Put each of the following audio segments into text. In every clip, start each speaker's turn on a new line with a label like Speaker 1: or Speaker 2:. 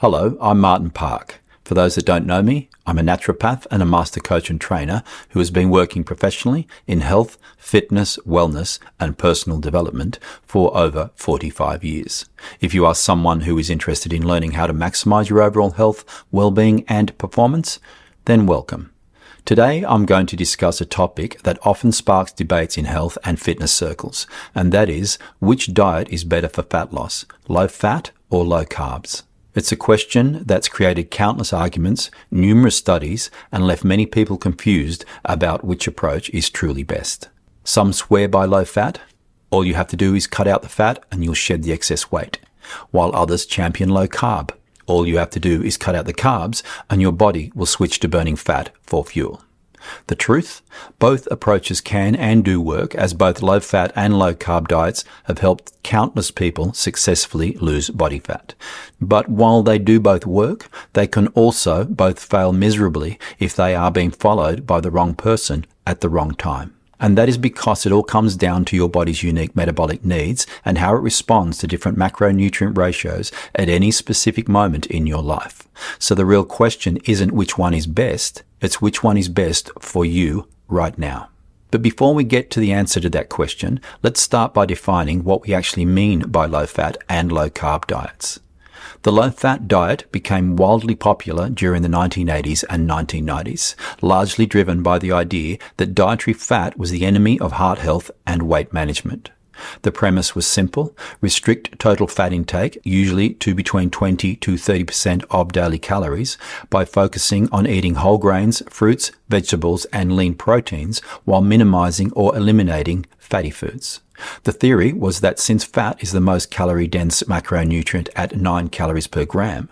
Speaker 1: Hello, I'm Martin Park. For those that don't know me, I'm a naturopath and a master coach and trainer who has been working professionally in health, fitness, wellness, and personal development for over 45 years. If you are someone who is interested in learning how to maximize your overall health, well-being, and performance, then welcome. Today, I'm going to discuss a topic that often sparks debates in health and fitness circles, and that is, which diet is better for fat loss, low fat or low carbs? It's a question that's created countless arguments, numerous studies, and left many people confused about which approach is truly best. Some swear by low fat. All you have to do is cut out the fat and you'll shed the excess weight. While others champion low carb. All you have to do is cut out the carbs and your body will switch to burning fat for fuel. The truth? Both approaches can and do work, as both low-fat and low-carb diets have helped countless people successfully lose body fat. But while they do both work, they can also both fail miserably if they are being followed by the wrong person at the wrong time. And that is because it all comes down to your body's unique metabolic needs and how it responds to different macronutrient ratios at any specific moment in your life. So the real question isn't which one is best, it's which one is best for you right now. But before we get to the answer to that question, let's start by defining what we actually mean by low-fat and low-carb diets. The low-fat diet became wildly popular during the 1980s and 1990s, largely driven by the idea that dietary fat was the enemy of heart health and weight management. The premise was simple: restrict total fat intake, usually to between 20 to 30% of daily calories, by focusing on eating whole grains, fruits, vegetables, and lean proteins, while minimizing or eliminating fatty foods. The theory was that since fat is the most calorie-dense macronutrient at 9 calories per gram,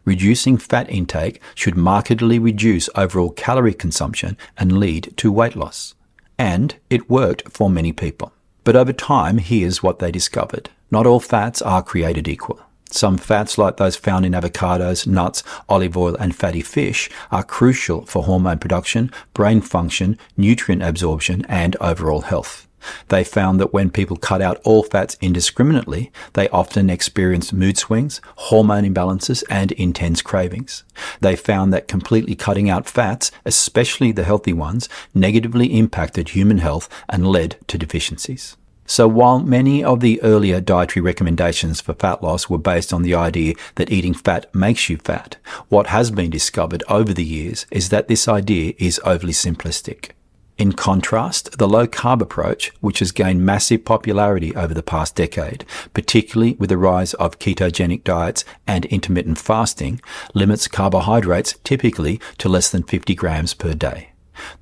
Speaker 1: reducing fat intake should markedly reduce overall calorie consumption and lead to weight loss. And it worked for many people. But over time, here's what they discovered. Not all fats are created equal. Some fats, like those found in avocados, nuts, olive oil, and fatty fish, are crucial for hormone production, brain function, nutrient absorption, and overall health. They found that when people cut out all fats indiscriminately, they often experienced mood swings, hormone imbalances, and intense cravings. They found that completely cutting out fats, especially the healthy ones, negatively impacted human health and led to deficiencies. So while many of the earlier dietary recommendations for fat loss were based on the idea that eating fat makes you fat, what has been discovered over the years is that this idea is overly simplistic. In contrast, the low-carb approach, which has gained massive popularity over the past decade, particularly with the rise of ketogenic diets and intermittent fasting, limits carbohydrates typically to less than 50 grams per day.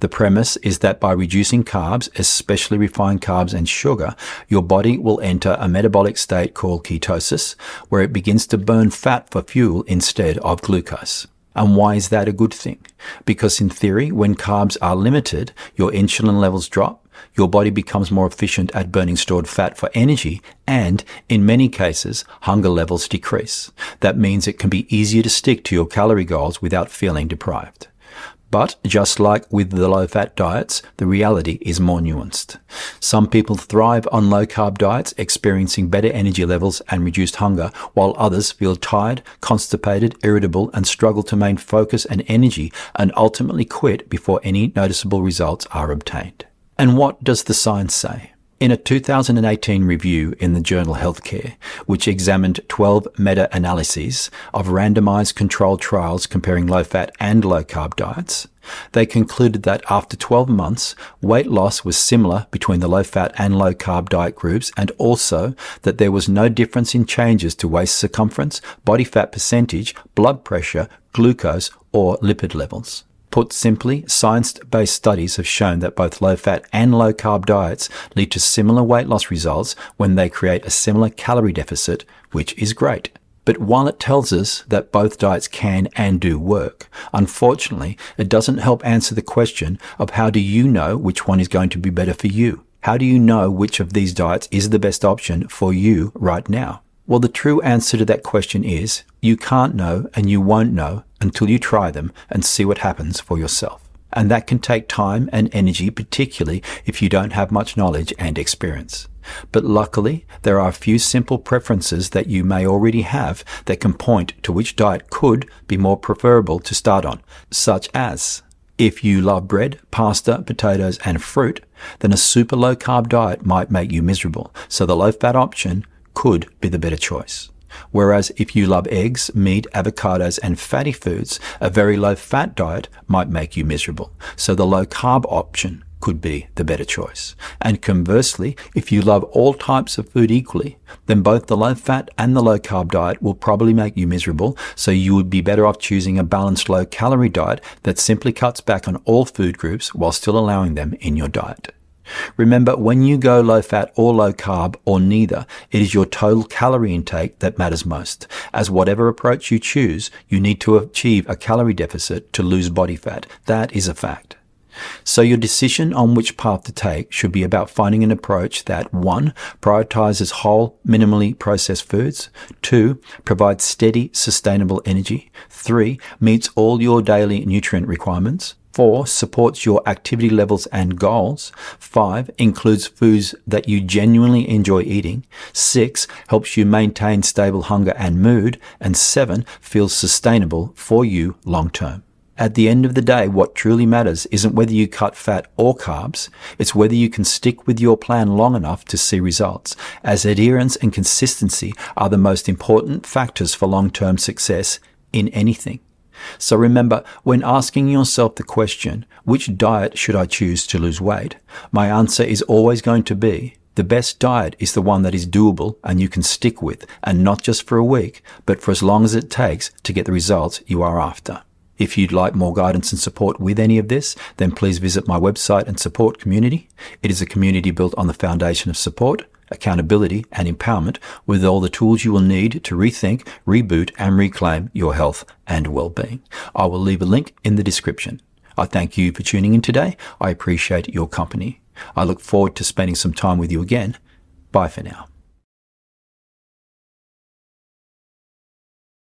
Speaker 1: The premise is that by reducing carbs, especially refined carbs and sugar, your body will enter a metabolic state called ketosis, where it begins to burn fat for fuel instead of glucose. And why is that a good thing? Because in theory, when carbs are limited, your insulin levels drop, your body becomes more efficient at burning stored fat for energy, and in many cases, hunger levels decrease. That means it can be easier to stick to your calorie goals without feeling deprived. But just like with the low-fat diets, the reality is more nuanced. Some people thrive on low-carb diets, experiencing better energy levels and reduced hunger, while others feel tired, constipated, irritable, and struggle to maintain focus and energy, and ultimately quit before any noticeable results are obtained. And what does the science say? In a 2018 review in the journal Healthcare, which examined 12 meta-analyses of randomized controlled trials comparing low-fat and low-carb diets, they concluded that after 12 months, weight loss was similar between the low-fat and low-carb diet groups, and also that there was no difference in changes to waist circumference, body fat percentage, blood pressure, glucose, or lipid levels. Put simply, science-based studies have shown that both low-fat and low-carb diets lead to similar weight loss results when they create a similar calorie deficit, which is great. But while it tells us that both diets can and do work, unfortunately, it doesn't help answer the question of how do you know which one is going to be better for you? How do you know which of these diets is the best option for you right now? Well, the true answer to that question is you can't know and you won't know until you try them and see what happens for yourself. And that can take time and energy, particularly if you don't have much knowledge and experience. But luckily, there are a few simple preferences that you may already have that can point to which diet could be more preferable to start on, such as if you love bread, pasta, potatoes, and fruit, then a super low-carb diet might make you miserable, so the low-fat option could be the better choice. Whereas if you love eggs, meat, avocados, and fatty foods, a very low-fat diet might make you miserable, so the low-carb option could be the better choice. And conversely, if you love all types of food equally, then both the low-fat and the low-carb diet will probably make you miserable, so you would be better off choosing a balanced low-calorie diet that simply cuts back on all food groups while still allowing them in your diet. Remember, when you go low-fat or low-carb or neither, it is your total calorie intake that matters most, as whatever approach you choose, you need to achieve a calorie deficit to lose body fat. That is a fact. So your decision on which path to take should be about finding an approach that 1. Prioritizes whole, minimally processed foods, 2. Provides steady, sustainable energy, 3. Meets all your daily nutrient requirements, 4. Supports your activity levels and goals, 5. Includes foods that you genuinely enjoy eating, 6. Helps you maintain stable hunger and mood, and 7. Feels sustainable for you long term. At the end of the day, what truly matters isn't whether you cut fat or carbs, it's whether you can stick with your plan long enough to see results, as adherence and consistency are the most important factors for long-term success in anything. So remember, when asking yourself the question, which diet should I choose to lose weight? My answer is always going to be, the best diet is the one that is doable and you can stick with, and not just for a week, but for as long as it takes to get the results you are after. If you'd like more guidance and support with any of this, then please visit my website and support community. It is a community built on the foundation of support, accountability, and empowerment, with all the tools you will need to rethink, reboot, and reclaim your health and well-being. I will leave a link in the description. I thank you for tuning in today. I appreciate your company. I look forward to spending some time with you again. Bye for now.